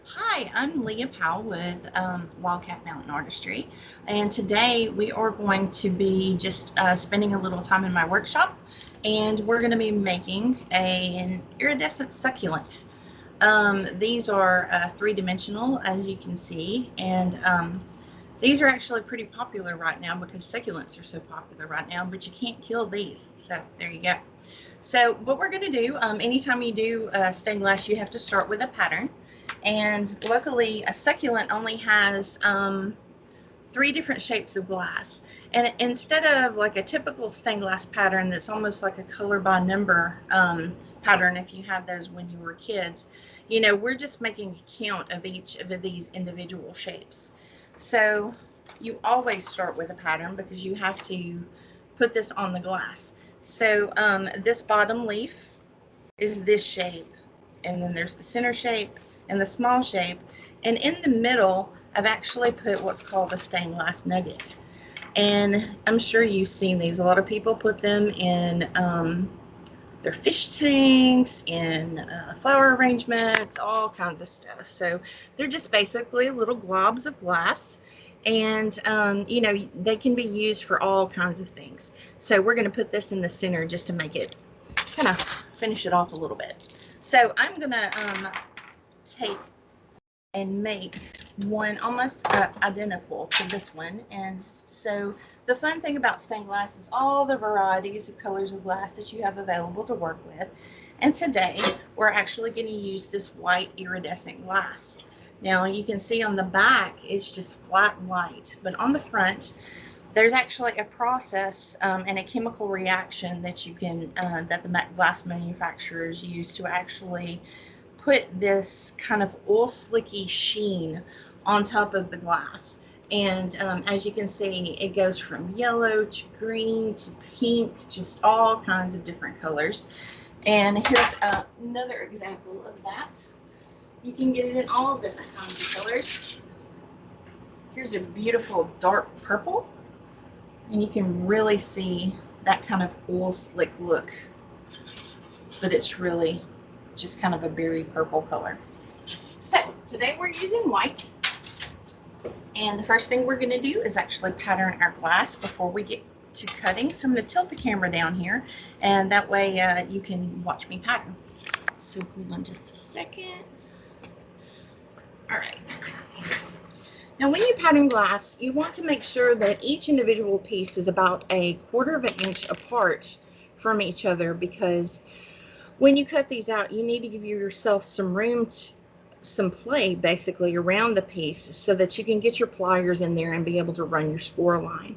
Hi, I'm Leah Powell with Wildcat Mountain Artistry, and today we are going to be just spending a little time in my workshop, and we're going to be making an iridescent succulent. These are three-dimensional, as you can see, and these are actually pretty popular right now because succulents are so popular right now, but you can't kill these, so there you go. So what we're going to do, anytime you do stained glass, you have to start with a pattern. And luckily, a succulent only has three different shapes of glass. And instead of like a typical stained glass pattern that's almost like a color by number pattern, if you had those when you were kids, we're just making a count of each of these individual shapes. So you always start with a pattern because you have to put this on the glass. So this bottom leaf is this shape, and then there's the center shape and the small shape, and in the middle I've actually put what's called a stained glass nugget. And I'm sure you've seen these. A lot of people put them in their fish tanks, in flower arrangements, all kinds of stuff. So they're just basically little globs of glass, and they can be used for all kinds of things. So we're going to put this in the center just to make it kind of finish it off a little bit. So I'm going to take and make one almost identical to this one. And so the fun thing about stained glass is all the varieties of colors of glass that you have available to work with. And today we're actually going to use this white iridescent glass. Now you can see on the back it's just flat white, but on the front there's actually a process and a chemical reaction that you can that the glass manufacturers use to actually put this kind of oil slicky sheen on top of the glass. And as you can see, it goes from yellow to green to pink, just all kinds of different colors. And here's another example of that. You can get it in all different kinds of colors. Here's a beautiful dark purple, and you can really see that kind of oil slick look, but it's really just kind of a berry purple color. So today we're using white, and the first thing we're going to do is actually pattern our glass before we get to cutting. So I'm going to tilt the camera down here, and that way you can watch me pattern. So hold on just a second. All right. Now when you pattern glass, you want to make sure that each individual piece is about 1/4 of an inch apart from each other, because when you cut these out, you need to give yourself some room, some play basically around the piece so that you can get your pliers in there and be able to run your score line.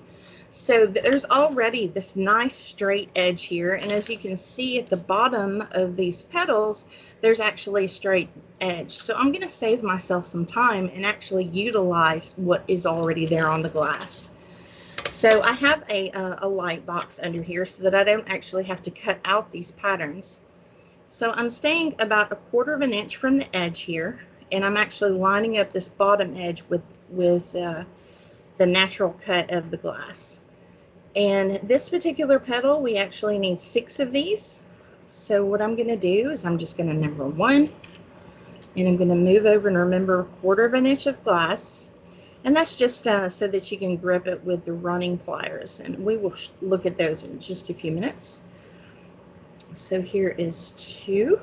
So there's already this nice straight edge here, and as you can see at the bottom of these petals, there's actually a straight edge. So I'm going to save myself some time and actually utilize what is already there on the glass. So I have a light box under here so that I don't actually have to cut out these patterns. So I'm staying about 1/4 of an inch from the edge here, and I'm actually lining up this bottom edge with the natural cut of the glass. And this particular petal, we actually need 6 of these. So what I'm going to do is I'm just going to number 1, and I'm going to move over and remember 1/4 of an inch of glass. And that's just so that you can grip it with the running pliers. And we will look at those in just a few minutes. So here is 2.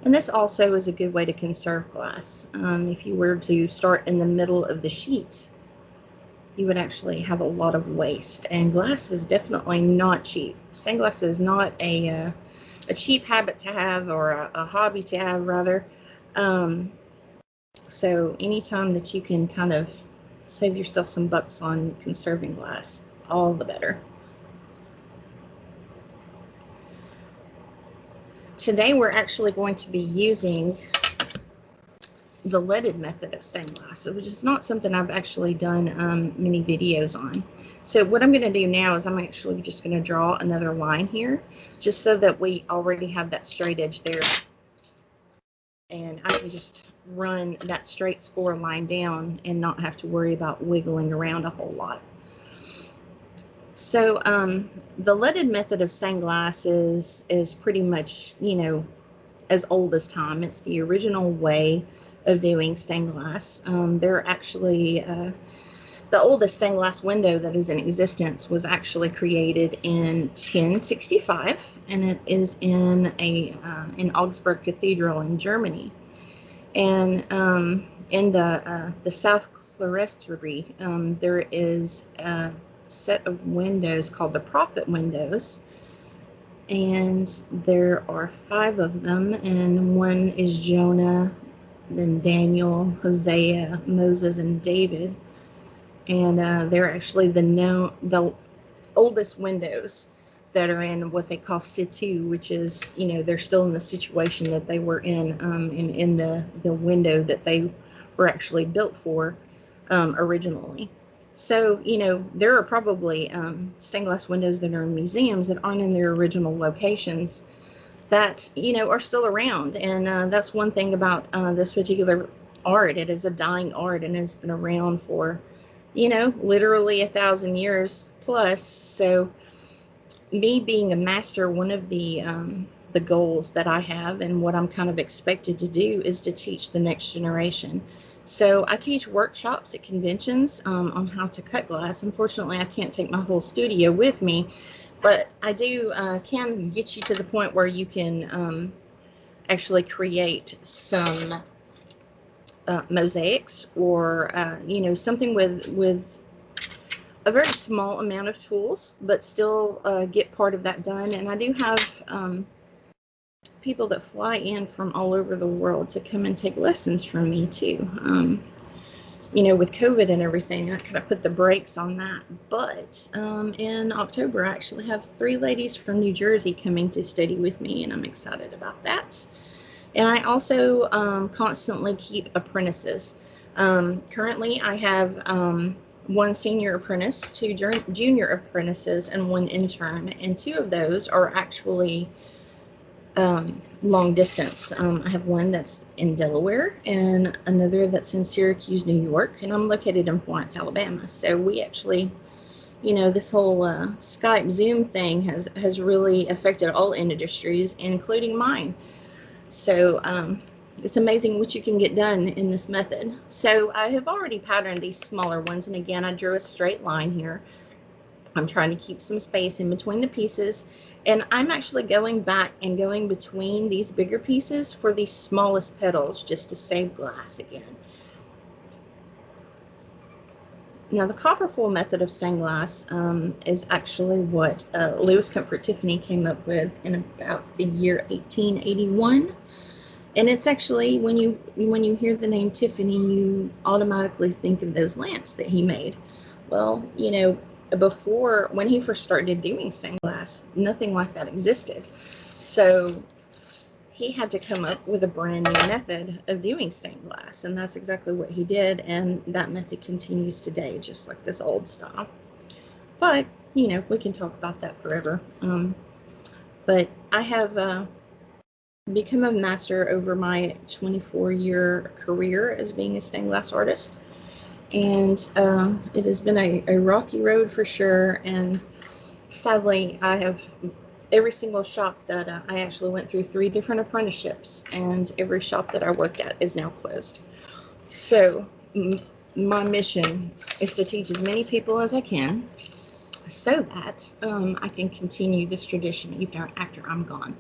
And this also is a good way to conserve glass. If you were to start in the middle of the sheet, you would actually have a lot of waste. And glass is definitely not cheap. Stained glass is not a cheap habit to have, or a hobby to have, rather. So anytime that you can kind of save yourself some bucks on conserving glass, all the better. Today we're actually going to be using the leaded method of stained glass, which is not something I've actually done many videos on. So what I'm going to do now is I'm actually just going to draw another line here, just so that we already have that straight edge there, and I can just run that straight score line down and not have to worry about wiggling around a whole lot. So the leaded method of stained glass is pretty much, you know, as old as time. It's the original way of doing stained glass. They're actually the oldest stained glass window that is in existence was actually created in 1065, and it is in in Augsburg Cathedral in Germany. And in the South Clerestory, there is a set of windows called the prophet windows, and there are 5 of them, and one is Jonah, then Daniel, Hosea, Moses, and David. And they're actually the oldest windows that are in what they call situ, which is, you know, they're still in the situation that they were in the window that they were actually built for originally. So, you know, there are probably stained glass windows that are in museums that aren't in their original locations that, you know, are still around. And that's one thing about this particular art. It is a dying art and has been around for, you know, literally 1,000 years plus. So me being a master, one of the goals that I have and what I'm kind of expected to do is to teach the next generation. So I teach workshops at conventions on how to cut glass. Unfortunately, I can't take my whole studio with me, but I do can get you to the point where you can actually create some mosaics, or you know, something with a very small amount of tools, but still get part of that done. And I do have people that fly in from all over the world to come and take lessons from me too. You know, with COVID and everything, I kind of put the brakes on that. But in October, I actually have 3 ladies from New Jersey coming to study with me, and I'm excited about that. And I also constantly keep apprentices. Currently, I have 1 senior apprentice, 2 junior apprentices, and 1 intern. And 2 of those are actually long distance. I have 1 that's in Delaware and another that's in Syracuse, New York, and I'm located in Florence, Alabama. So we actually, you know, this whole Skype Zoom thing has really affected all industries, including mine. So it's amazing what you can get done in this method. So I have already patterned these smaller ones, and again, I drew a straight line here. I'm trying to keep some space in between the pieces, and I'm actually going back and going between these bigger pieces for these smallest petals just to save glass again. Now, the copper foil method of stained glass is actually what Louis Comfort Tiffany came up with in about the year 1881. And it's actually, when you hear the name Tiffany, you automatically think of those lamps that he made. Well, you know, before, when he first started doing stained glass, nothing like that existed. So he had to come up with a brand new method of doing stained glass, and that's exactly what he did. And that method continues today, just like this old style. But, you know, we can talk about that forever. But I have become a master over my 24-year career as being a stained glass artist, and it has been a rocky road for sure. And sadly, I have every single shop that I actually went through 3 different apprenticeships, and every shop that I worked at is now closed. So my mission is to teach as many people as I can, so that I can continue this tradition even after I'm gone.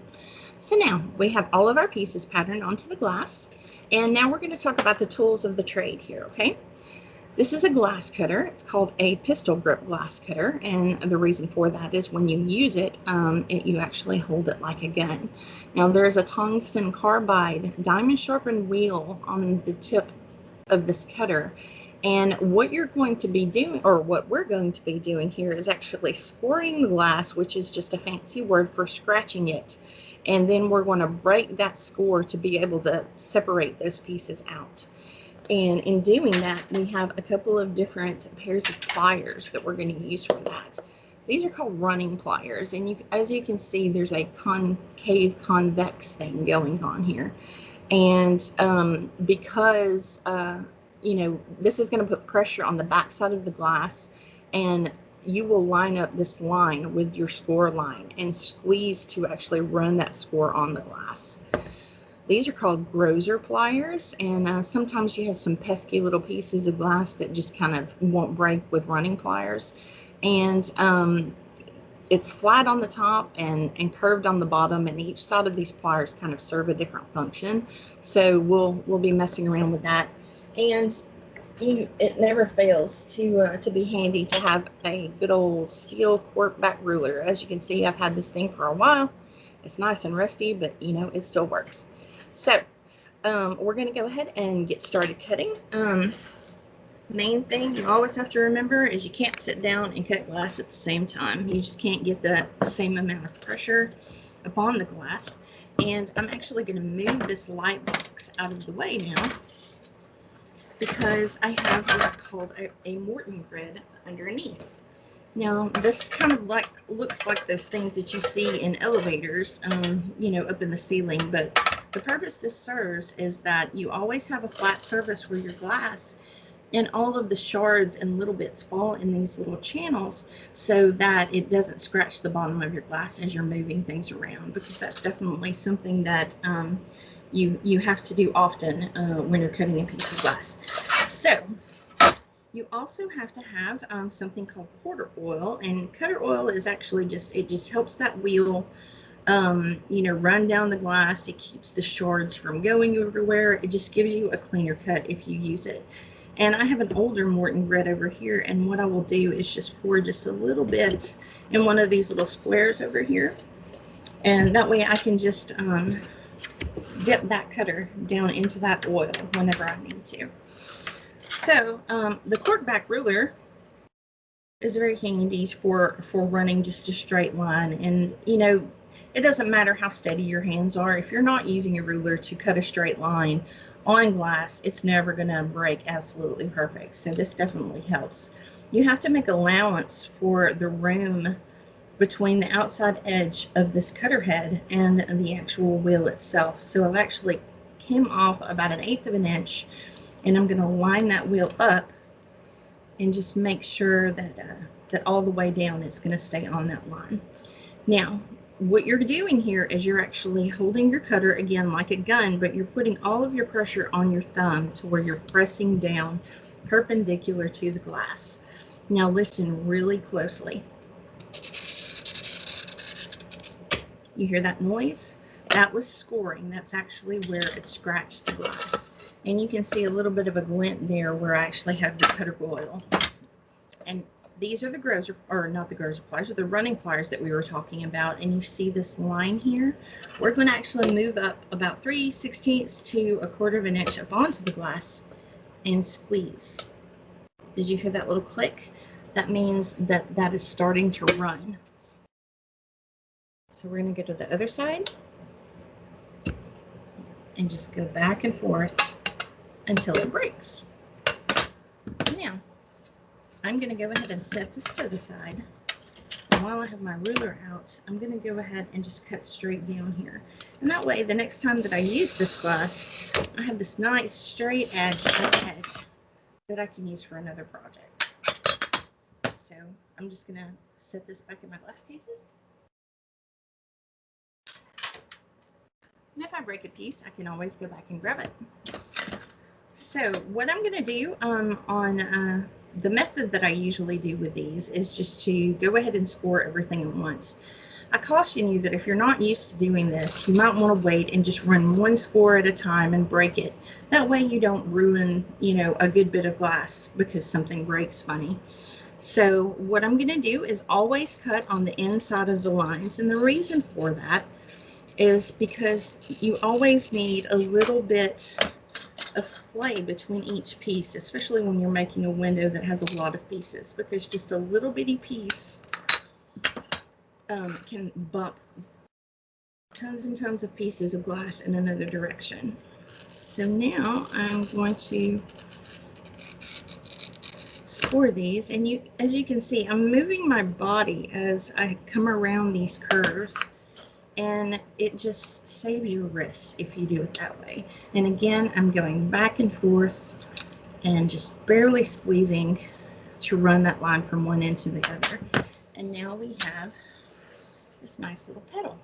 So now we have all of our pieces patterned onto the glass, and now we're going to talk about the tools of the trade here, okay? This is a glass cutter. It's called a pistol grip glass cutter, and the reason for that is when you use it, you actually hold it like a gun. Now there's a tungsten carbide diamond sharpened wheel on the tip of this cutter, and what you're going to be doing, or what we're going to be doing here, is actually scoring the glass, which is just a fancy word for scratching it. And then we're going to break that score to be able to separate those pieces out. And in doing that, we have a couple of different pairs of pliers that we're going to use for that. These are called running pliers, and as you can see, there's a concave convex thing going on here. And because you know, this is going to put pressure on the back side of the glass, and you will line up this line with your score line and squeeze to actually run that score on the glass. These are called grozer pliers, and sometimes you have some pesky little pieces of glass that just kind of won't break with running pliers. And it's flat on the top and curved on the bottom, and each side of these pliers kind of serve a different function. So we'll be messing around with that. And it never fails to be handy to have a good old steel cork back ruler. As you can see, I've had this thing for a while. It's nice and rusty, but you know, it still works. So we're going to go ahead and get started cutting. Main thing you always have to remember is you can't sit down and cut glass at the same time. You just can't get the same amount of pressure upon the glass. And I'm actually going to move this light box out of the way now, because I have what's called a Morton grid underneath. Now, this kind of looks like those things that you see in elevators, you know, up in the ceiling. But the purpose this serves is that you always have a flat surface for your glass, and all of the shards and little bits fall in these little channels so that it doesn't scratch the bottom of your glass as you're moving things around, because that's definitely something that you have to do often when you're cutting a piece of glass. So you also have to have something called quarter oil, and cutter oil is actually it just helps that wheel you know, run down the glass. It keeps the shards from going everywhere. It just gives you a cleaner cut if you use it. And I have an older Morton grid over here, and what I will do is just pour just a little bit in one of these little squares over here, and that way I can just dip that cutter down into that oil whenever I need to. So the cork back ruler is very handy for running just a straight line. And you know, it doesn't matter how steady your hands are. If you're not using a ruler to cut a straight line on glass, it's never going to break absolutely perfect. So this definitely helps. You have to make allowance for the room between the outside edge of this cutter head and the actual wheel itself. So I've actually came off about 1/8 of an inch, and I'm going to line that wheel up and just make sure that that all the way down it's going to stay on that line. Now, what you're doing here is you're actually holding your cutter again like a gun, but you're putting all of your pressure on your thumb to where you're pressing down perpendicular to the glass. Now listen really closely. You hear that noise? That was scoring. That's actually where it scratched the glass. And you can see a little bit of a glint there where I actually have the cutter oil. And these are the grozer, or not the grozer pliers, are the running pliers that we were talking about. And you see this line here? We're going to actually move up about 3/16 to 1/4 of an inch up onto the glass and squeeze. Did you hear that little click? That means that that is starting to run. So we're going to go to the other side and just go back and forth until it breaks. Now, I'm going to go ahead and set this to the side. And while I have my ruler out, I'm going to go ahead and just cut straight down here. And that way, the next time that I use this glass, I have this nice straight edge that I can use for another project. So I'm just going to set this back in my glass cases. And if I break a piece, I can always go back and grab it. So what I'm going to do on the method that I usually do with these is just to go ahead and score everything at once. I caution you that if you're not used to doing this, you might want to wait and just run one score at a time and break it. That way you don't ruin, you know, a good bit of glass because something breaks funny. So what I'm going to do is always cut on the inside of the lines. And the reason for that is because you always need a little bit of play between each piece, especially when you're making a window that has a lot of pieces, because just a little bitty piece can bump tons and tons of pieces of glass in another direction. So now I'm going to score these, and as you can see, I'm moving my body as I come around these curves, and it just saves your wrists if you do it that way. And again, I'm going back and forth and just barely squeezing to run that line from one end to the other. And now we have this nice little petal.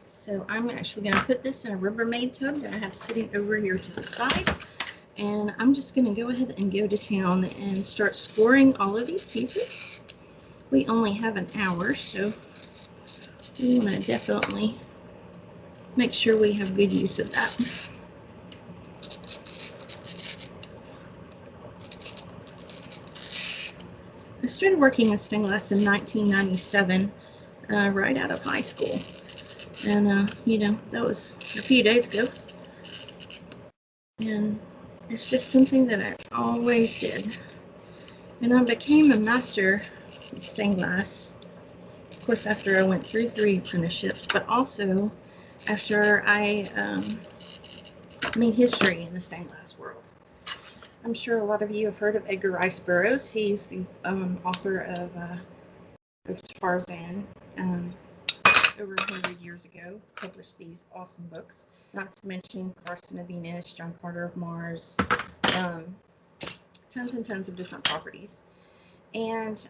So I'm actually going to put this in a Rubbermaid tub that I have sitting over here to the side. And I'm just going to go ahead and go to town and start scoring all of these pieces. We only have an hour, so we want to definitely make sure we have good use of that. I started working in stained glass in 1997, right out of high school. And, you know, that was a few days ago. And it's just something that I always did. And I became a master in stained glass, of course, after I went through 3 apprenticeships, but also after I made history in the stained glass world. I'm sure a lot of you have heard of Edgar Rice Burroughs. He's the author of Tarzan. Over 100 years ago, published these awesome books. Not to mention Carson of Venus, John Carter of Mars, tons and tons of different properties. And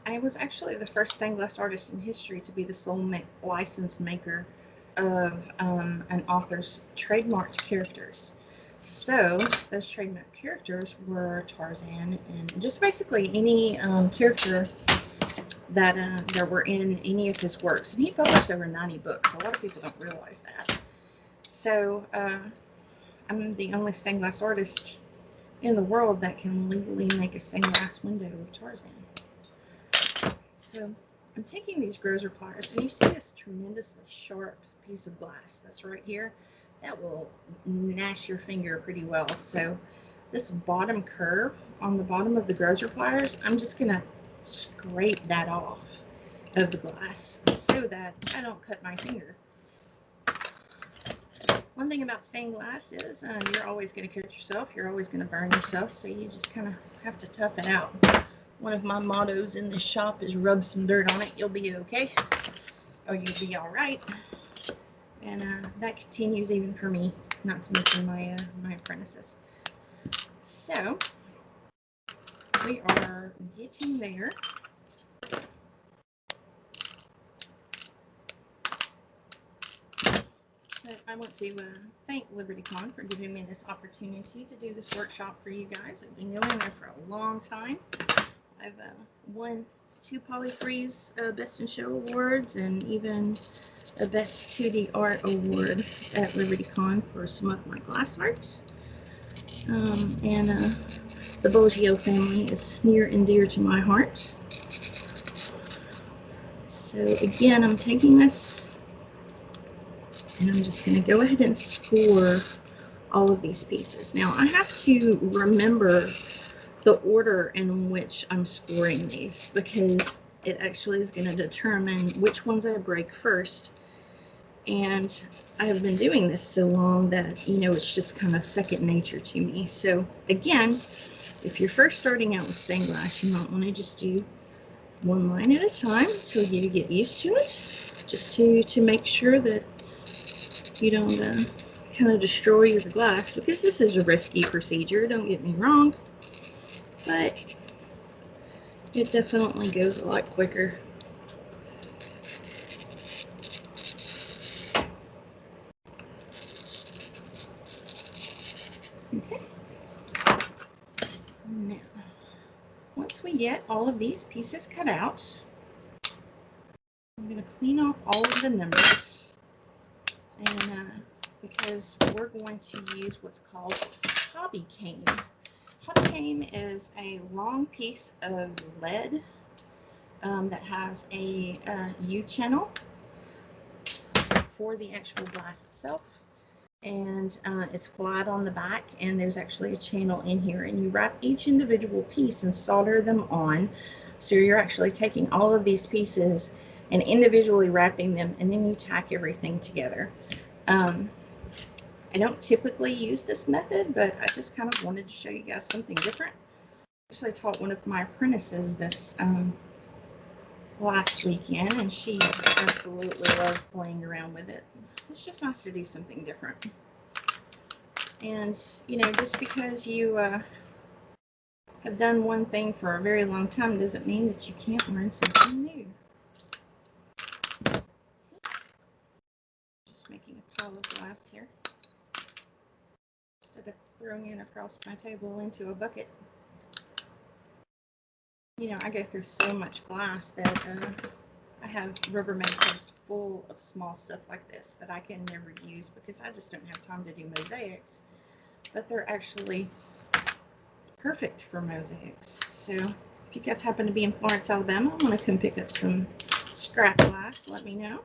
I was actually the first stained glass artist in history to be the sole licensed maker of an author's trademarked characters. So those trademark characters were Tarzan and just basically any character that were in any of his works. And he published over 90 books. A lot of people don't realize that. So I'm the only stained glass artist in the world that can legally make a stained glass window of Tarzan. So I'm taking these Grozer pliers, and you see this tremendously sharp piece of glass that's right here. That will gnash your finger pretty well. So this bottom curve on the bottom of the Grozer pliers, I'm just going to scrape that off of the glass so that I don't cut my finger. One thing about stained glass is you're always going to cut yourself, you're always going to burn yourself, so you just kind of have to tough it out. One of my mottos in this shop is rub some dirt on it, you'll be okay, or you'll be all right. And that continues even for me, not to mention my apprentices. So we are getting there. But I want to thank LibertyCon for giving me this opportunity to do this workshop for you guys. I've been going there for a long time. I've won 2 Polyfreeze Best in Show awards and even a Best 2D Art award at LibertyCon for some of my glass art. And the Boggio family is near and dear to my heart. So again, I'm taking this and I'm just going to go ahead and score all of these pieces. Now I have to remember the order in which I'm scoring these because it actually is going to determine which ones I break first. And I have been doing this so long that, you know, it's just kind of second nature to me. So again, if you're first starting out with stained glass, you might want to just do one line at a time until you get used to it, just to make sure that you don't kind of destroy your glass, because this is a risky procedure, don't get me wrong, but it definitely goes a lot quicker. Okay. Now, once we get all of these pieces cut out, I'm going to clean off all of the numbers, and because we're going to use what's called hobby cane. Hobby cane is a long piece of lead that has a U-channel for the actual glass itself, and it's flat on the back, and there's actually a channel in here, and you wrap each individual piece and solder them on. So you're actually taking all of these pieces and individually wrapping them, and then you tack everything together. I don't typically use this method, but I just kind of wanted to show you guys something different. I actually taught one of my apprentices this last weekend, and she absolutely loved playing around with it. It's just nice to do something different. And, you know, just because you have done one thing for a very long time doesn't mean that you can't learn something new. Just making a pile of glass here. Instead of throwing it across my table into a bucket. You know, I go through so much glass that I have Rubbermaid tubs full of small stuff like this that I can never use because I just don't have time to do mosaics. But they're actually perfect for mosaics. So if you guys happen to be in Florence, Alabama, I want to come pick up some scrap glass, let me know.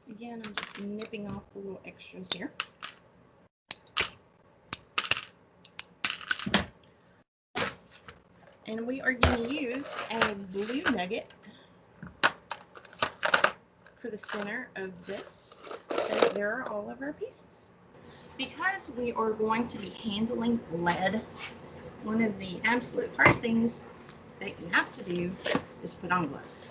Again, I'm just nipping off the little extras here. And we are going to use a blue nugget for the center of this. So there are all of our pieces. Because we are going to be handling lead, one of the absolute first things that you have to do is put on gloves.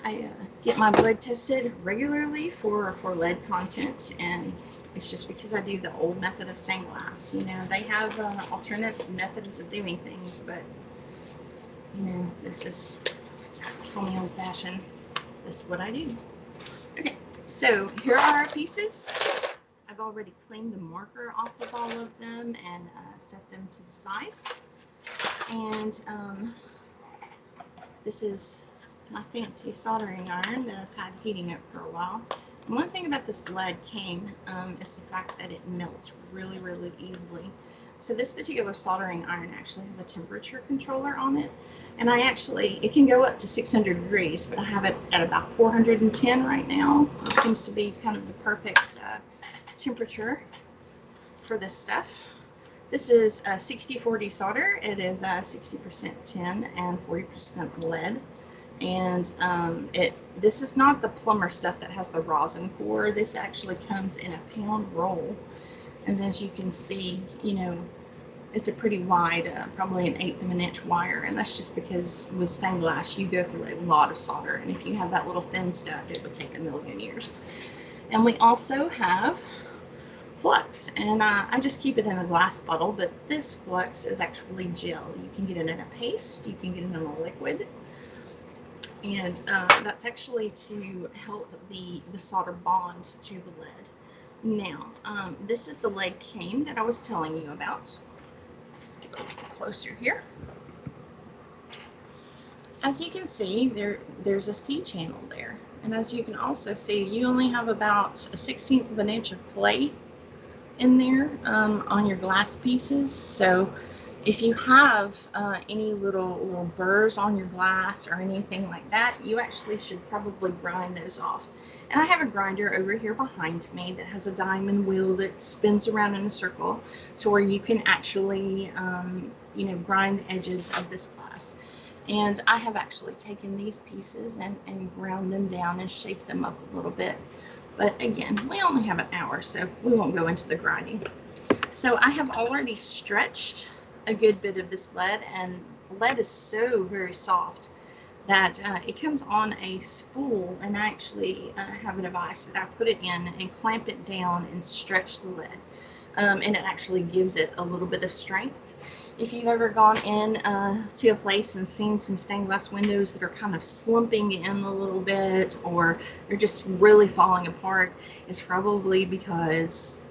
I get my blood tested regularly for lead content, and it's just because I do the old method of stained glass. You know, they have alternative methods of doing things, but you know, this is, call me old fashioned, this is what I do. Okay, so here are our pieces. I've already cleaned the marker off of all of them and set them to the side. And this is my fancy soldering iron that I've had heating up for a while. And one thing about this lead cane is the fact that it melts really, really easily. So this particular soldering iron actually has a temperature controller on it. And it can go up to 600 degrees, but I have it at about 410 right now. It seems to be kind of the perfect temperature for this stuff. This is a 60-40 solder. It is 60% tin and 40% lead. And this is not the plumber stuff that has the rosin core. This actually comes in a pound roll. And as you can see, you know, it's a pretty wide, probably 1/8 of an inch wire. And that's just because with stained glass, you go through a lot of solder. And if you have that little thin stuff, it would take a million years. And we also have flux, and I just keep it in a glass bottle, but this flux is actually gel. You can get it in a paste, you can get it in a liquid, and that's actually to help the solder bond to the lead. Now, this is the lead cane that I was telling you about. Let's get a little closer here. As you can see, there's a C channel there, and as you can also see, you only have about a 1/16 of an inch of play in there on your glass pieces. So if you have any little burrs on your glass or anything like that, you actually should probably grind those off. And I have a grinder over here behind me that has a diamond wheel that spins around in a circle to where you can actually you know, grind the edges of this glass. And I have actually taken these pieces and ground them down and shaped them up a little bit. But again, we only have an hour, so we won't go into the grinding. So I have already stretched a good bit of this lead, and lead is so very soft that it comes on a spool, and I actually have a device that I put it in and clamp it down and stretch the lead. And it actually gives it a little bit of strength. If you've ever gone in to a place and seen some stained glass windows that are kind of slumping in a little bit, or they're just really falling apart, it's probably because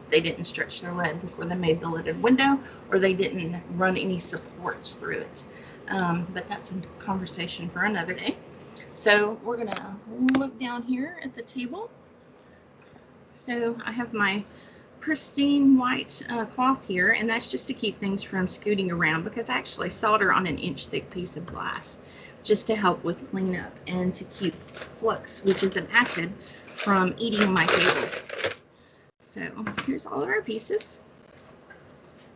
they didn't stretch their lead before they made the leaded window, or they didn't run any supports through it. But that's a conversation for another day. So we're gonna look down here at the table. So I have my pristine white cloth here, and that's just to keep things from scooting around, because I actually solder on an inch thick piece of glass just to help with cleanup and to keep flux, which is an acid, from eating my table. So here's all of our pieces.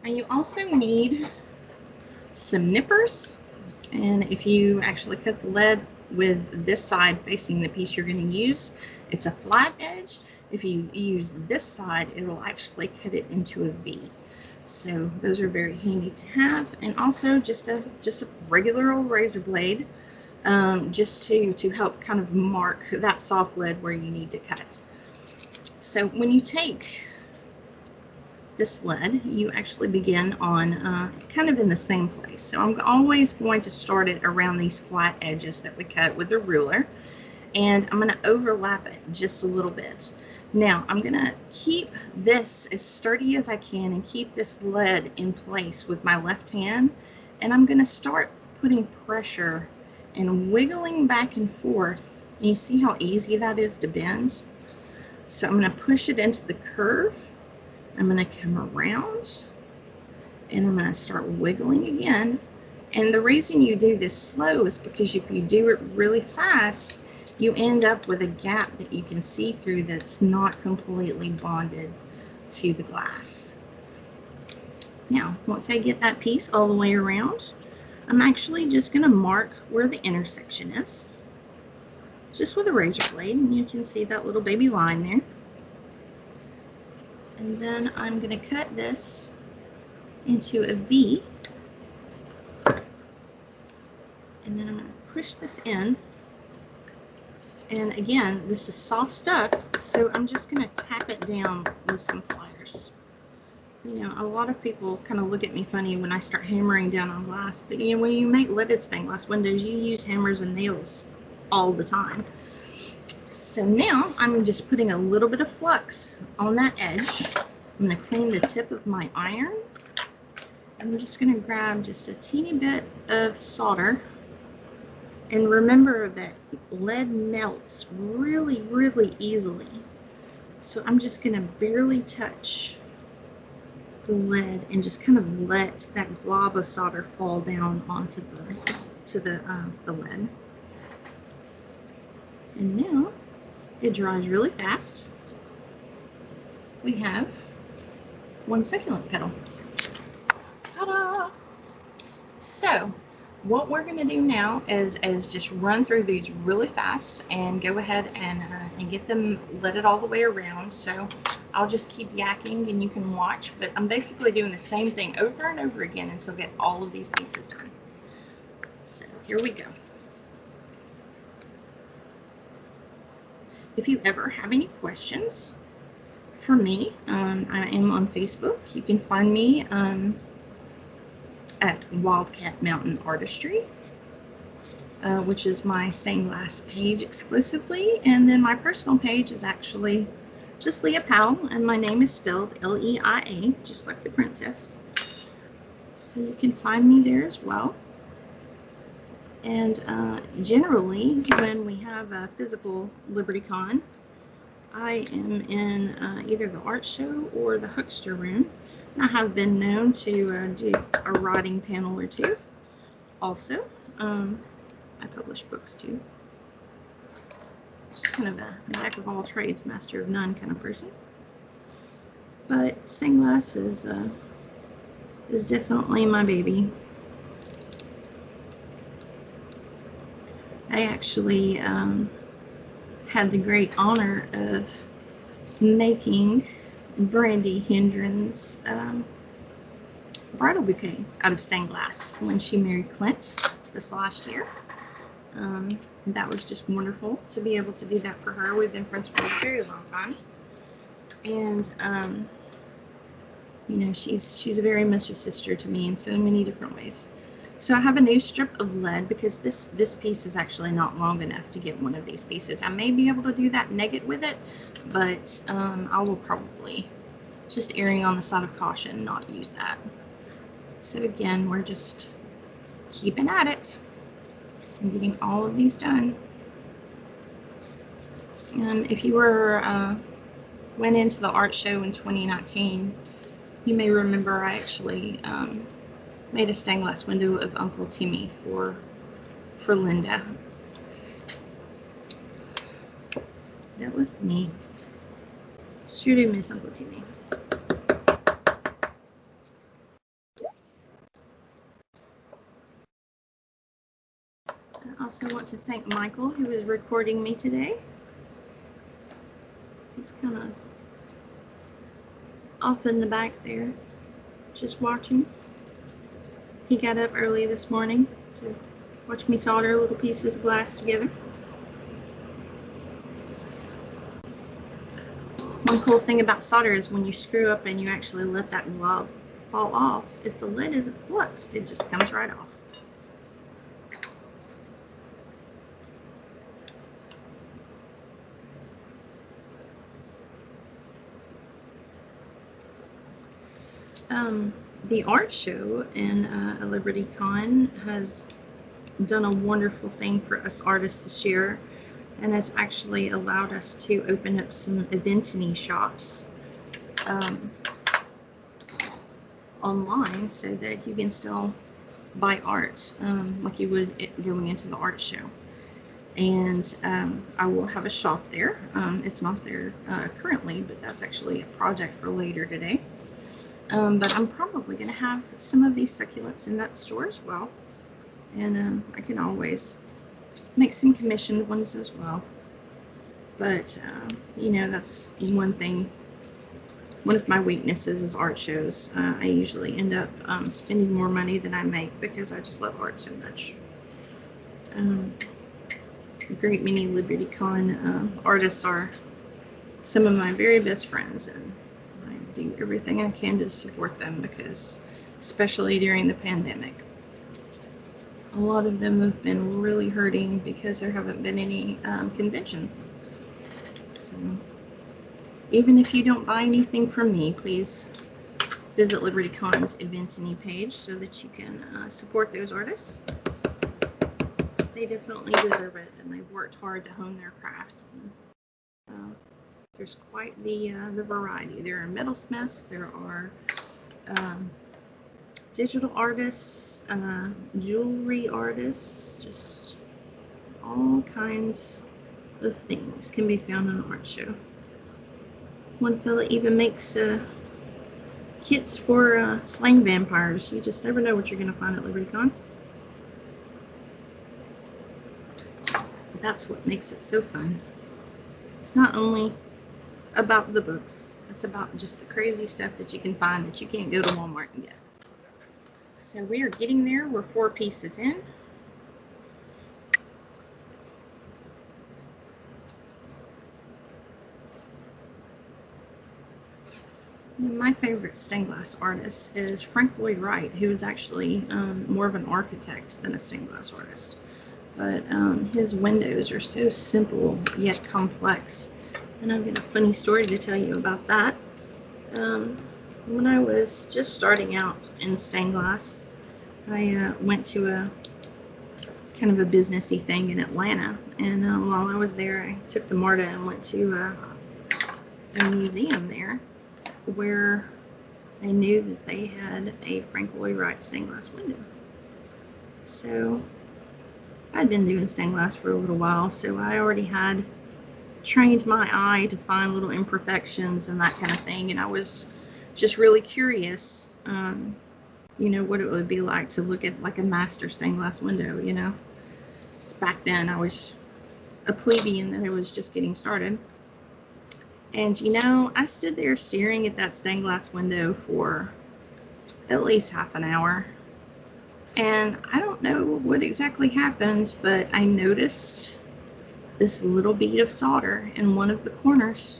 And you also need some nippers, and if you actually cut the lead with this side facing the piece you're going to use, it's a flat edge. If you use this side, it will actually cut it into a V. So those are very handy to have, and also just a regular old razor blade, just to help kind of mark that soft lead where you need to cut. So when you take this lead, you actually begin on kind of in the same place. So I'm always going to start it around these flat edges that we cut with the ruler, and I'm going to overlap it just a little bit. Now I'm going to keep this as sturdy as I can and keep this lead in place with my left hand, and I'm going to start putting pressure and wiggling back and forth. And you see how easy that is to bend? So I'm going to push it into the curve. I'm going to come around and I'm going to start wiggling again. And the reason you do this slow is because if you do it really fast, you end up with a gap that you can see through that's not completely bonded to the glass. Now, once I get that piece all the way around, I'm actually just going to mark where the intersection is, just with a razor blade, and you can see that little baby line there. And then I'm going to cut this into a V, and then I'm going to push this in. And again, this is soft stuff, so I'm just going to tap it down with some pliers. You know, a lot of people kind of look at me funny when I start hammering down on glass, but you know, when you make leaded stained glass windows, you use hammers and nails all the time. So now I'm just putting a little bit of flux on that edge. I'm going to clean the tip of my iron. I'm just going to grab just a teeny bit of solder. And remember that lead melts really, really easily. So I'm just going to barely touch the lead and just kind of let that glob of solder fall down onto the lead. And now it dries really fast. We have one succulent petal. Ta-da! So what we're going to do now is just run through these really fast and go ahead and get them leaded all the way around. So I'll just keep yakking and you can watch, but I'm basically doing the same thing over and over again until I get all of these pieces done. So here we go. If you ever have any questions for me, I am on Facebook. You can find me at Wildcat Mountain Artistry, which is my stained glass page exclusively. And then my personal page is actually just Leia Powell, and my name is spelled L-E-I-A, just like the princess. So you can find me there as well. And generally, when we have a physical LibertyCon, I am in either the art show or the huckster room. And I have been known to do a writing panel or two. Also, I publish books too. Just kind of a jack of all trades, master of none kind of person. But stained glass is definitely my baby. I actually had the great honor of making Brandy Hendren's bridal bouquet out of stained glass when she married Clint this last year. That was just wonderful to be able to do that for her. We've been friends for a very long time, and you know, she's a very much a sister to me in so many different ways. So I have a new strip of lead because this piece is actually not long enough to get one of these pieces. I may be able to do that nugget with it, but I will probably, just erring on the side of caution, not use that. So again, we're just keeping at it and getting all of these done. And if you went into the art show in 2019, you may remember I actually made a stained glass window of Uncle Timmy for Linda. That was me. Sure do miss Uncle Timmy. I also want to thank Michael, who is recording me today. He's kind of off in the back there, just watching. He got up early this morning to watch me solder little pieces of glass together. One cool thing about solder is when you screw up and you actually let that glob fall off, if the lid isn't fluxed, it just comes right off. The art show in Liberty Con has done a wonderful thing for us artists this year, and has actually allowed us to open up some Eventini shops online so that you can still buy art like you would going into the art show. And I will have a shop there. It's not there currently, but that's actually a project for later today. But I'm probably going to have some of these succulents in that store as well. And I can always make some commissioned ones as well. But, you know, that's one thing. One of my weaknesses is art shows. I usually end up spending more money than I make because I just love art so much. A great many LibertyCon artists are some of my very best friends, and I do everything I can to support them because, especially during the pandemic, a lot of them have been really hurting because there haven't been any conventions. So even if you don't buy anything from me, please visit LibertyCon's Eventini page so that you can support those artists. They definitely deserve it, and they've worked hard to hone their craft. And, there's quite the variety. There are metalsmiths, there are digital artists, jewelry artists, just all kinds of things can be found in an art show. One fella even makes kits for slaying vampires. You just never know what you're going to find at LibertyCon. That's what makes it so fun. It's not only about the books, it's about just the crazy stuff that you can find that you can't go to Walmart and get. So we are getting there. We're 4 pieces in. My favorite stained glass artist is Frank Lloyd Wright, who is actually more of an architect than a stained glass artist. But his windows are so simple yet complex. And I've got a funny story to tell you about that. When I was just starting out in stained glass, I went to a kind of a businessy thing in Atlanta. And while I was there, I took the MARTA and went to a museum there where I knew that they had a Frank Lloyd Wright stained glass window. So I'd been doing stained glass for a little while, so I already had trained my eye to find little imperfections and that kind of thing, and I was just really curious, you know, what it would be like to look at like a master stained glass window, you know. It's back then I was a plebeian that I was just getting started. And you know, I stood there staring at that stained glass window for at least half an hour. And I don't know what exactly happened, but I noticed this little bead of solder in one of the corners.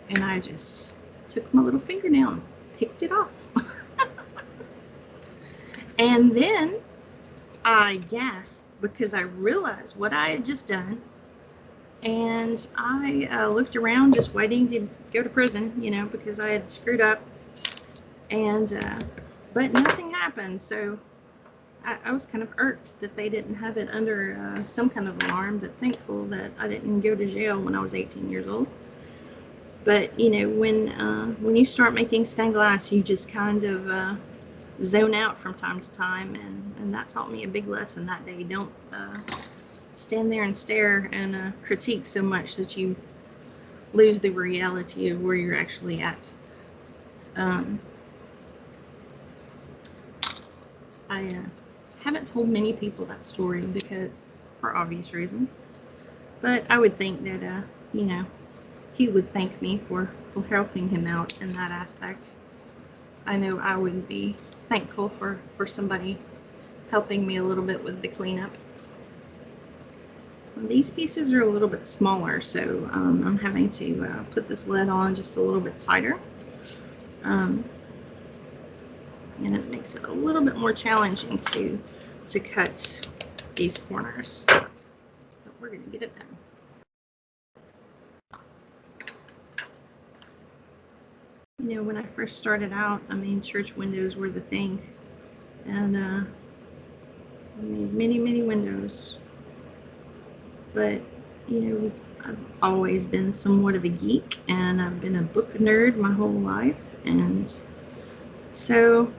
And I just took my little fingernail and picked it off. And then I gasped because I realized what I had just done. And I looked around just waiting to go to prison, you know, because I had screwed up. And but nothing happened. So I was kind of irked that they didn't have it under some kind of alarm, but thankful that I didn't go to jail when I was 18 years old. But, you know, when you start making stained glass, you just kind of zone out from time to time, and that taught me a big lesson that day. Don't stand there and stare and critique so much that you lose the reality of where you're actually at. I haven't told many people that story because, for obvious reasons, but I would think that you know, he would thank me for helping him out in that aspect. I know I would be thankful for somebody helping me a little bit with the cleanup. These pieces are a little bit smaller, so I'm having to put this lead on just a little bit tighter. And it makes it a little bit more challenging to cut these corners. But we're going to get it done. You know, when I first started out, I mean, church windows were the thing. And I made many, many windows. But, you know, I've always been somewhat of a geek, and I've been a book nerd my whole life. And so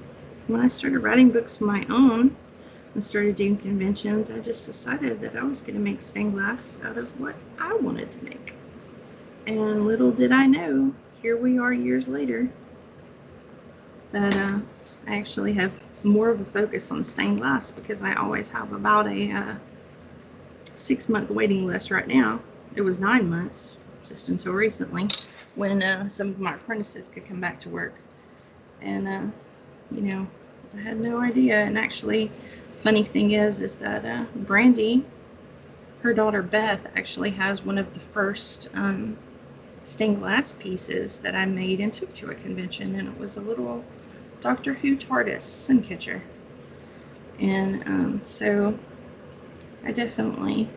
when I started writing books of my own and started doing conventions, I just decided that I was going to make stained glass out of what I wanted to make. And little did I know, here we are years later, that I actually have more of a focus on stained glass, because I always have about a 6-month waiting list right now. It was 9 months just until recently, when some of my apprentices could come back to work. And you know, I had no idea. And actually, funny thing is that Brandy, her daughter Beth, actually has one of the first stained glass pieces that I made and took to a convention, and it was a little Doctor Who TARDIS sun catcher. And so I definitely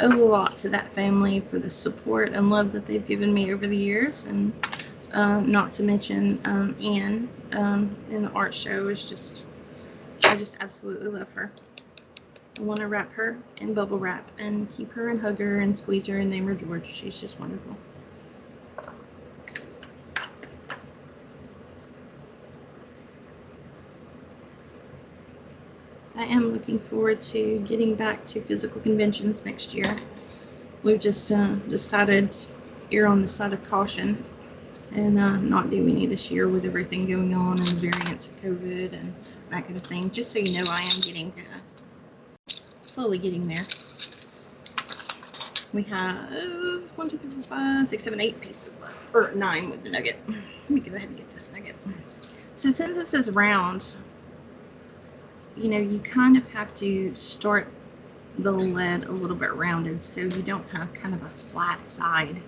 owe a lot to that family for the support and love that they've given me over the years. And not to mention Anne in the art show is just, I just absolutely love her. I want to wrap her in bubble wrap and keep her and hug her and squeeze her and name her George. She's just wonderful. I am looking forward to getting back to physical conventions next year. We've just decided to err on the side of caution and not do any this year with everything going on and the variants of COVID and that kind of thing. Just so you know, I am getting slowly getting there. We have 1, 2, 3, 4, 5, 6, 7, 8 pieces left, or 9 with the nugget. Let me go ahead and get this nugget. So since this is round, you know, you kind of have to start the lead a little bit rounded so you don't have kind of a flat side.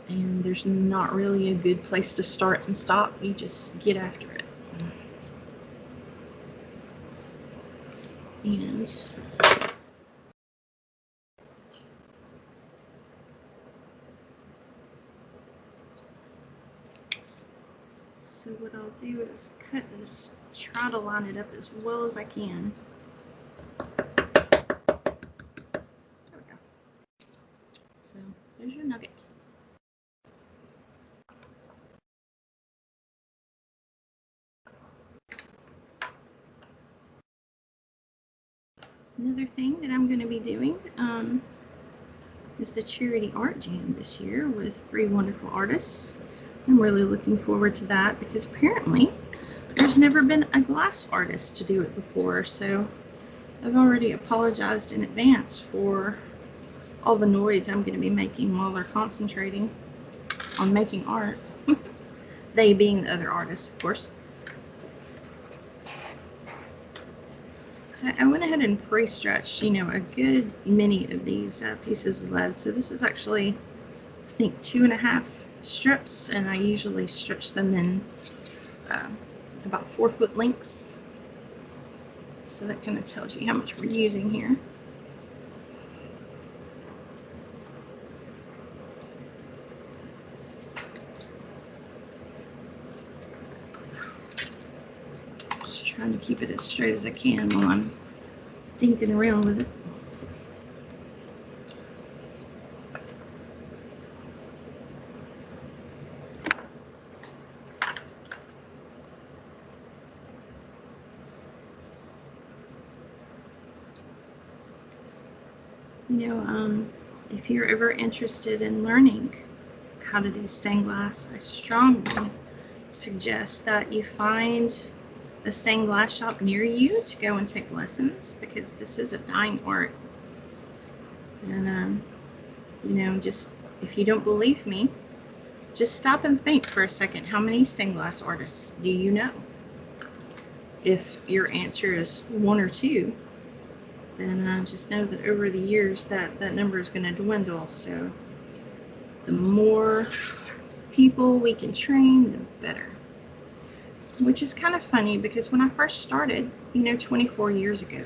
And there's not really a good place to start and stop. You just get after it. And so what I'll do is cut this, try to line it up as well as I can. There we go. So there's your nugget. Another thing that I'm going to be doing is the charity art jam this year with 3 wonderful artists. I'm really looking forward to that, because apparently there's never been a glass artist to do it before. So I've already apologized in advance for all the noise I'm going to be making while they're concentrating on making art. They being the other artists, of course. So I went ahead and pre-stretched, you know, a good many of these pieces of lead. So this is actually, I think, 2.5 strips, and I usually stretch them in about 4-foot lengths. So that kind of tells you how much we're using here. Just trying to keep it as straight as I can while I'm dinking around with it. You know, if you're ever interested in learning how to do stained glass, I strongly suggest that you find a stained glass shop near you to go and take lessons, because this is a dying art. And you know, just if you don't believe me, just stop and think for a second, how many stained glass artists do you know? If your answer is 1 or 2, then just know that over the years that number is going to dwindle. So the more people we can train, the better. Which is kind of funny because when I first started, 24 years ago,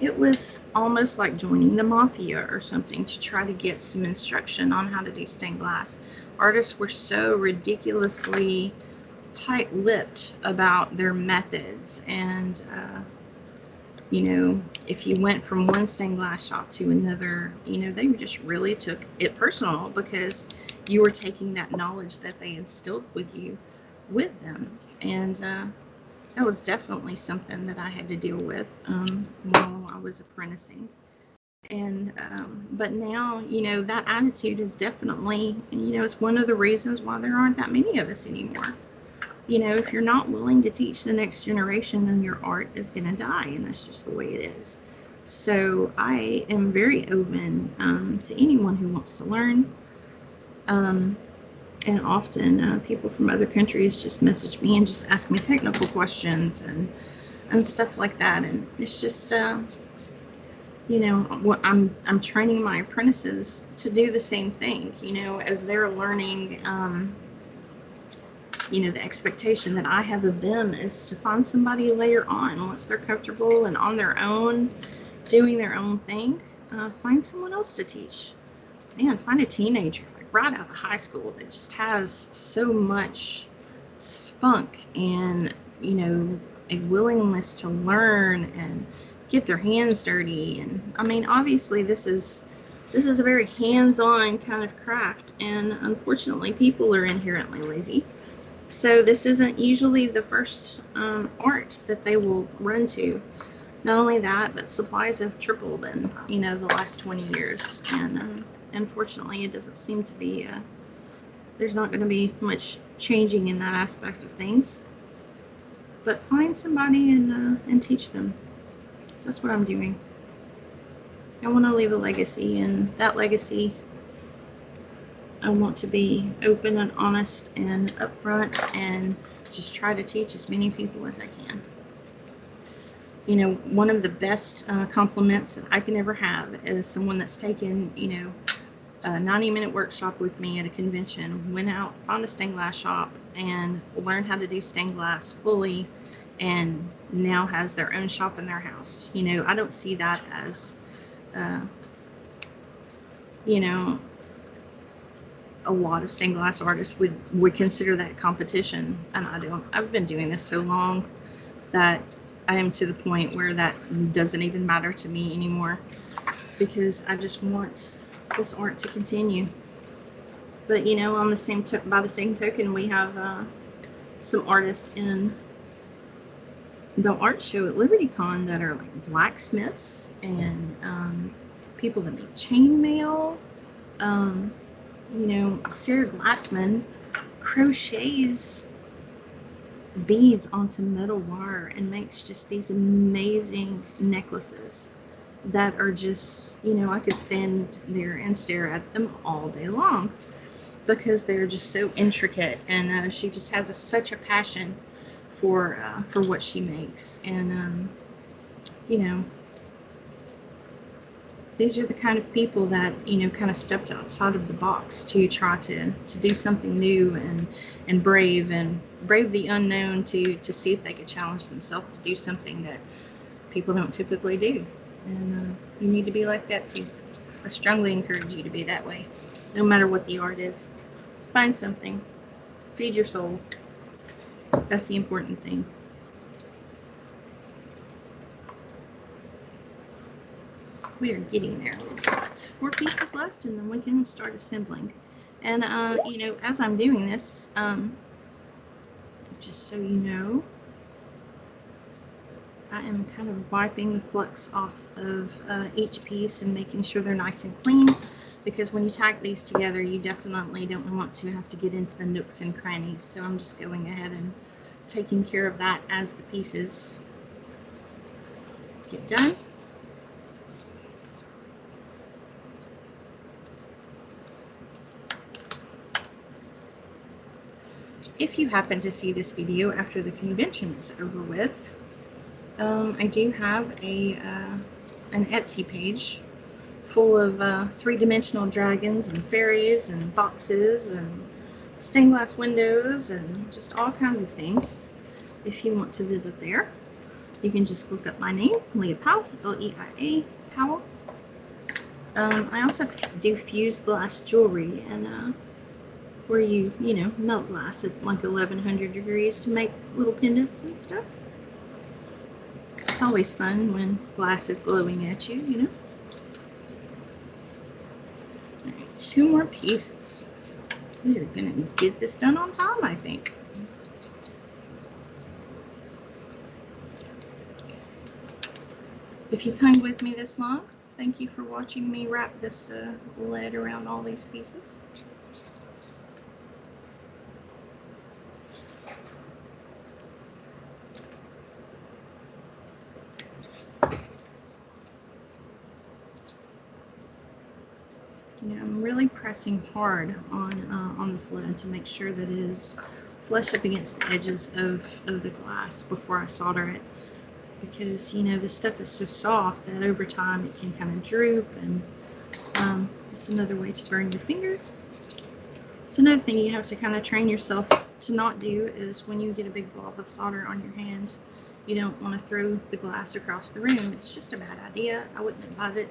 it was almost like joining the mafia or something to try to get some instruction on how to do stained glass. Artists were so ridiculously tight-lipped about their methods, and if you went from one stained glass shop to another, they just really took it personal because you were taking that knowledge that they instilled with you with them. And that was definitely something that I had to deal with while I was apprenticing. And but now, that attitude is definitely, it's one of the reasons why there aren't that many of us anymore. If you're not willing to teach the next generation, then your art is going to die, and that's just the way it is. So I am very open to anyone who wants to learn. And often people from other countries just message me and just ask me technical questions and stuff like that. And it's just, what I'm training my apprentices to do the same thing, as they're learning. The expectation that I have of them is to find somebody later on, once they're comfortable and on their own, doing their own thing, find someone else to teach. Man, find a teenager like right out of high school that just has so much spunk and, a willingness to learn and get their hands dirty. And I mean, obviously this is a very hands-on kind of craft, and unfortunately people are inherently lazy. So this isn't usually the first art that they will run to. Not only that, but supplies have tripled in, the last 20 years. And unfortunately, it doesn't seem to be, there's not going to be much changing in that aspect of things. But find somebody and teach them. So that's what I'm doing. I want to leave a legacy, and that legacy, I want to be open and honest and upfront and just try to teach as many people as I can. One of the best compliments that I can ever have is someone that's taken, a 90-minute workshop with me at a convention, went out, found a stained glass shop, and learned how to do stained glass fully, and now has their own shop in their house. I don't see that as, a lot of stained glass artists would consider that competition, and I don't. I've been doing this so long that I am to the point where that doesn't even matter to me anymore, because I just want this art to continue. But on the by the same token, we have some artists in the art show at LibertyCon that are like blacksmiths and people that make chainmail. Sarah Glassman crochets beads onto metal wire and makes just these amazing necklaces that are just, I could stand there and stare at them all day long because they're just so intricate, and she just has such a passion for what she makes. And these are the kind of people that kind of stepped outside of the box to try to do something new and brave the unknown to see if they could challenge themselves to do something that people don't typically do. And you need to be like that too. I strongly encourage you to be that way, no matter what the art is. Find something, feed your soul. That's the important thing. We are getting there. We've got 4 pieces left, and then we can start assembling. And as I'm doing this, just so you know, I am kind of wiping the flux off of each piece and making sure they're nice and clean, because when you tack these together, you definitely don't want to have to get into the nooks and crannies. So I'm just going ahead and taking care of that as the pieces get done. If you happen to see this video after the convention is over with, I do have a an Etsy page full of three-dimensional dragons and fairies and boxes and stained glass windows and just all kinds of things. If you want to visit there, you can just look up my name, Leia Powell, L-E-I-A, Powell. I also do fused glass jewelry, and where you melt glass at like 1100 degrees to make little pendants and stuff. It's always fun when glass is glowing at you, you know. All right, 2 more pieces. We're gonna get this done on time, I think. If you've hung with me this long, thank you for watching me wrap this lead around all these pieces. I'm really pressing hard on this lead to make sure that it is flush up against the edges of the glass before I solder it, because this stuff is so soft that over time it can kind of droop, and it's another way to burn your finger. It's another thing you have to kind of train yourself to not do is when you get a big blob of solder on your hand, you don't want to throw the glass across the room. It's just a bad idea. I wouldn't advise it.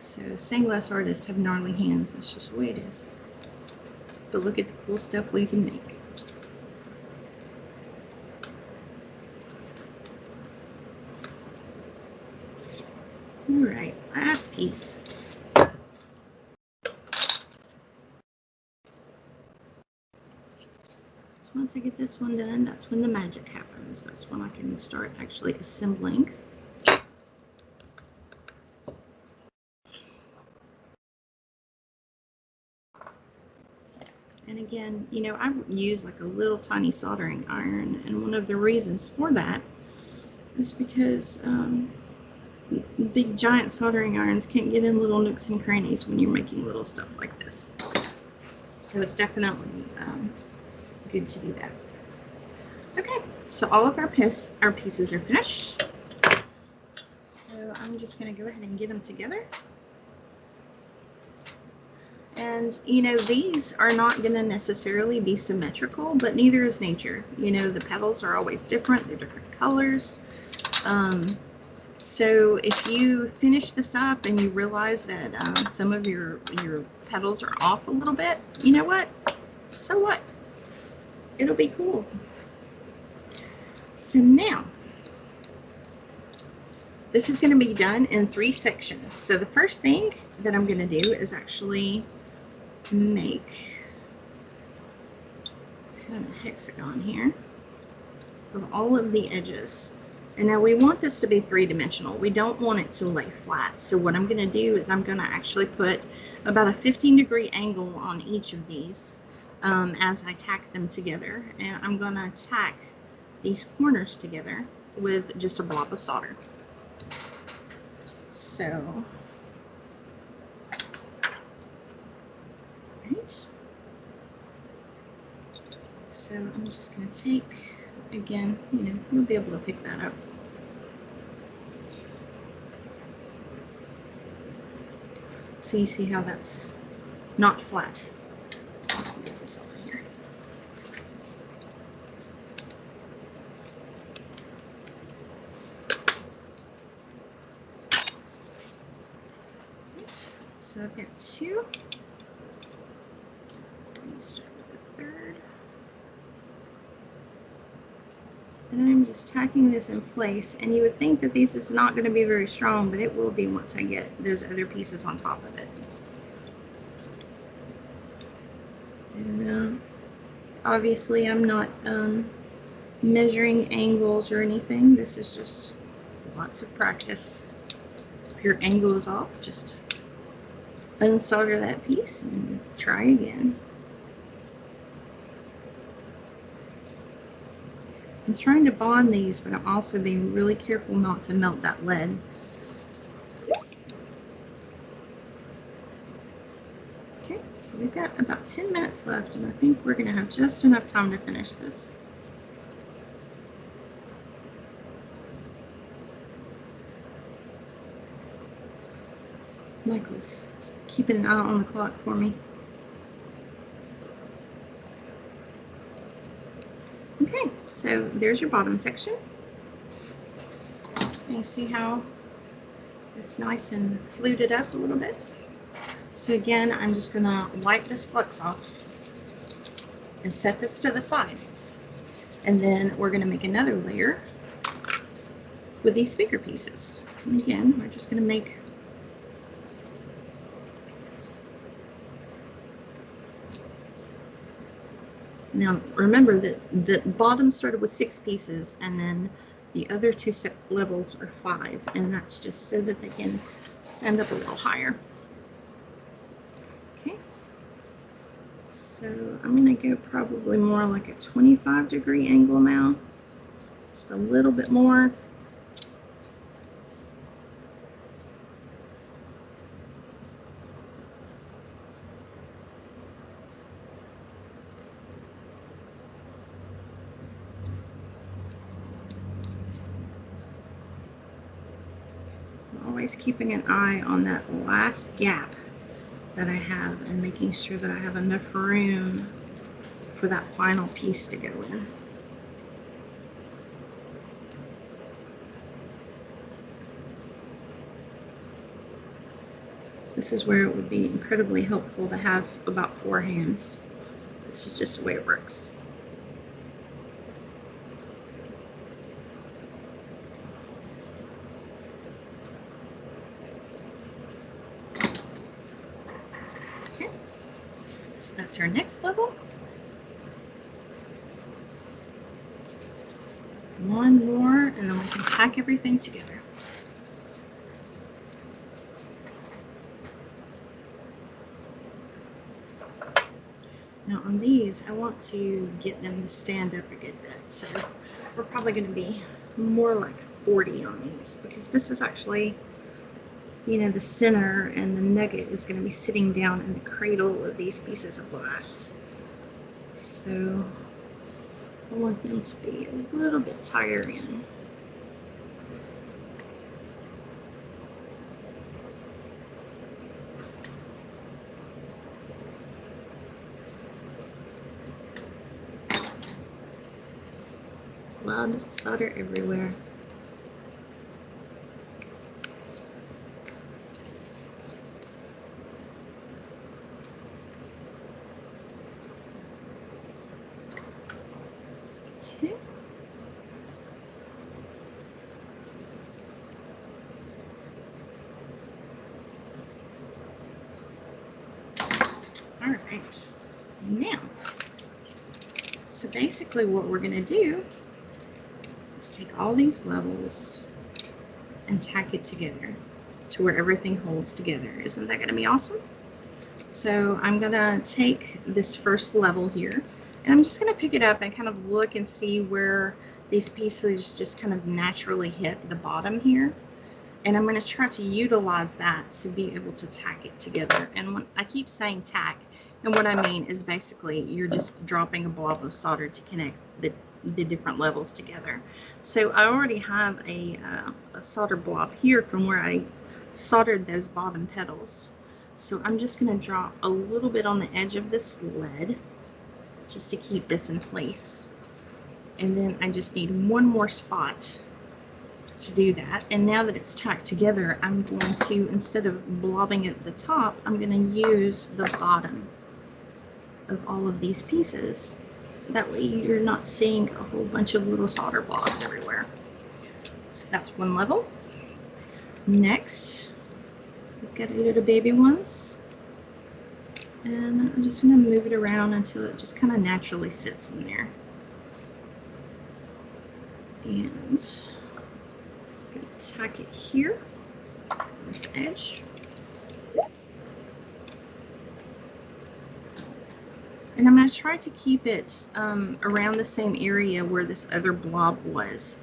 So stained glass artists have gnarly hands. That's just the way it is. But look at the cool stuff we can make. All right, last piece. So once I get this one done, that's when the magic happens. That's when I can start actually assembling. And again, I use like a little tiny soldering iron, and one of the reasons for that is because big giant soldering irons can't get in little nooks and crannies when you're making little stuff like this. So it's definitely good to do that. Okay, so all of our pieces are finished. So I'm just going to go ahead and get them together. And, these are not going to necessarily be symmetrical, but neither is nature. The petals are always different. They're different colors. So if you finish this up and you realize that some of your petals are off a little bit, you know what? So what? It'll be cool. So now, this is going to be done in 3 sections. So the first thing that I'm going to do is actually make kind of a hexagon here of all of the edges. And now we want this to be 3-dimensional. We don't want it to lay flat. So what I'm going to do is I'm going to actually put about a 15-degree angle on each of these as I tack them together. And I'm going to tack these corners together with just a blob of solder. So, right. So I'm just going to take, again, you'll be able to pick that up. So you see how that's not flat. Let's get this over here. Right. So I've got 2. Let me start with the 3rd. And I'm just tacking this in place, and you would think that this is not going to be very strong, but it will be once I get those other pieces on top of it. And obviously I'm not measuring angles or anything. This is just lots of practice. If your angle is off, just unsolder that piece and try again. I'm trying to bond these, but I'm also being really careful not to melt that lead. Okay, so we've got about 10 minutes left, and I think we're going to have just enough time to finish this. Michael's keeping an eye on the clock for me. Okay, so there's your bottom section. And you see how it's nice and fluted up a little bit. So again, I'm just going to wipe this flux off and set this to the side. And then we're going to make another layer with these speaker pieces. And again, we're just going to make now remember that the bottom started with 6 pieces and then the other 2 set levels are 5, and that's just so that they can stand up a little higher. Okay, so I'm going to go probably more like a 25-degree angle now, just a little bit more. Always keeping an eye on that last gap that I have and making sure that I have enough room for that final piece to go in. This is where it would be incredibly helpful to have about 4 hands. This is just the way it works. Okay, so that's our next level. One more, and then we can tack everything together. Now on these, I want to get them to stand up a good bit. So we're probably going to be more like 40 on these, because this is actually, you know, the center, and the nugget is going to be sitting down in the cradle of these pieces of glass. So I want them to be a little bit tighter in. Globs of solder everywhere. Okay. All right. Now, so basically what we're going to do is take all these levels and tack it together to where everything holds together. Isn't that going to be awesome? So I'm going to take this first level here, and I'm just going to pick it up and kind of look and see where these pieces just kind of naturally hit the bottom here. And I'm going to try to utilize that to be able to tack it together. And when I keep saying tack, and what I mean is basically you're just dropping a blob of solder to connect the different levels together. So I already have a solder blob here from where I soldered those bottom petals. So I'm just going to drop a little bit on the edge of this lead just to keep this in place. And then I just need one more spot to do that. And now that it's tacked together, I'm going to, instead of blobbing at the top, I'm going to use the bottom of all of these pieces. That way you're not seeing a whole bunch of little solder blobs everywhere. So that's one level. Next, we've got a little baby ones. And I'm just going to move it around until it just kind of naturally sits in there. And tack it here, this edge. And I'm going to try to keep it around the same area where this other blob was,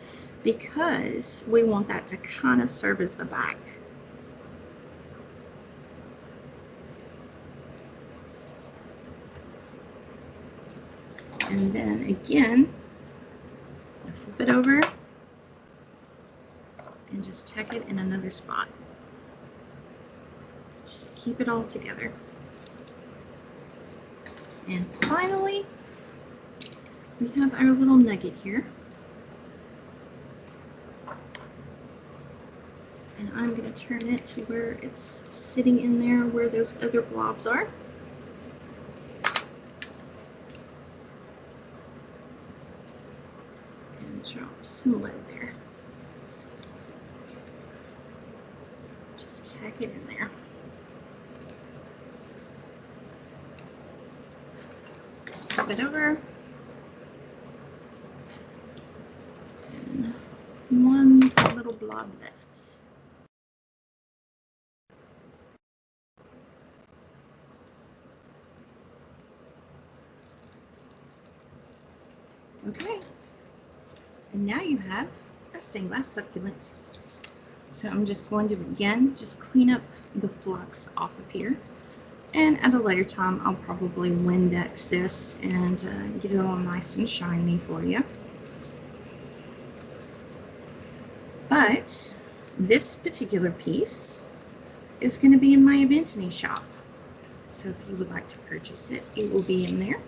because we want that to kind of serve as the back. And then again, flip it over and just tack it in another spot. Just keep it all together. And finally, we have our little nugget here. And I'm going to turn it to where it's sitting in there where those other blobs are. And drop some lead there. Just tack it in there. Flip it over. And one little blob left. Okay, and now you have a stained glass succulent. So I'm just going to again just clean up the flux off of here, and at a later time I'll probably Windex this and get it all nice and shiny for you. But this particular piece is going to be in my Aventini shop, so if you would like to purchase it, it will be in there.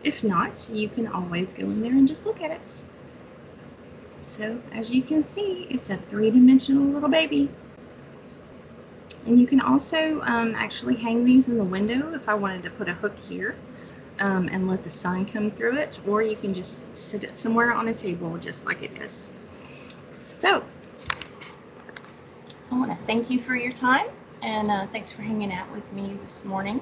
If not, you can always go in there and just look at it. So as you can see, it's a three-dimensional little baby. And you can also actually hang these in the window if I wanted to put a hook here and let the sun come through it, or you can just sit it somewhere on a table just like it is. So I want to thank you for your time, and thanks for hanging out with me this morning.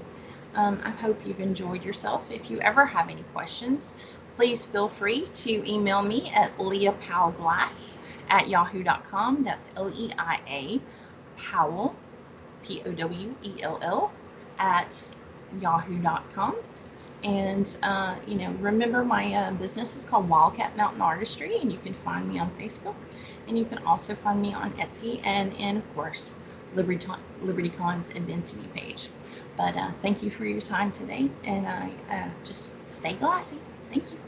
I hope you've enjoyed yourself. If you ever have any questions, please feel free to email me at leapowellglass@yahoo.com. That's Leia Powell, Powell, at yahoo.com. And remember, my business is called Wildcat Mountain Artistry, and you can find me on Facebook, and you can also find me on Etsy and of course LibertyCon's Aventini page. But thank you for your time today, and just stay glassy. Thank you.